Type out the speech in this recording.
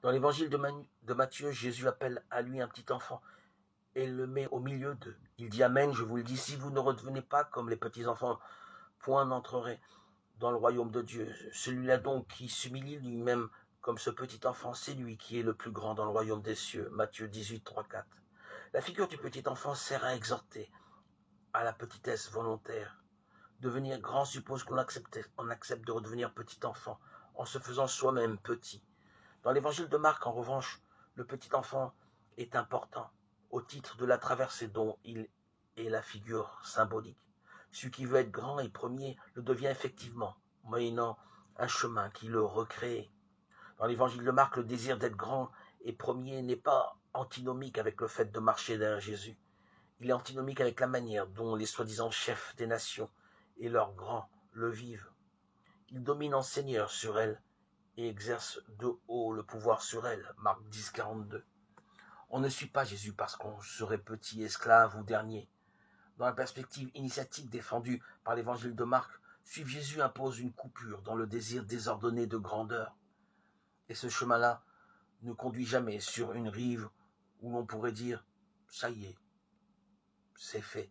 Dans l'évangile de Matthieu, Jésus appelle à lui un petit enfant et le met au milieu d'eux. Il dit Amen, je vous le dis, si vous ne redevenez pas comme les petits enfants, point n'entrerait dans le royaume de Dieu. Celui-là donc qui s'humilie lui-même comme ce petit enfant, c'est lui qui est le plus grand dans le royaume des cieux. Matthieu 18, 3, 4. La figure du petit enfant sert à exhorter à la petitesse volontaire. Devenir grand suppose qu'on accepte de redevenir petit enfant en se faisant soi-même petit. Dans l'évangile de Marc, en revanche, le petit enfant est important au titre de la traversée dont il est la figure symbolique. Celui qui veut être grand et premier le devient effectivement, moyennant un chemin qui le recrée. Dans l'évangile de Marc, le désir d'être grand et premier n'est pas antinomique avec le fait de marcher derrière Jésus. Il est antinomique avec la manière dont les soi-disant chefs des nations et leurs grands le vivent. Il domine en seigneur sur elle et exerce de haut le pouvoir sur elle. Marc 10, 42. On ne suit pas Jésus parce qu'on serait petit, esclave ou dernier. Dans la perspective initiatique défendue par l'évangile de Marc, suivre Jésus impose une coupure dans le désir désordonné de grandeur. Et ce chemin-là ne conduit jamais sur une rive où l'on pourrait dire « ça y est, c'est fait ».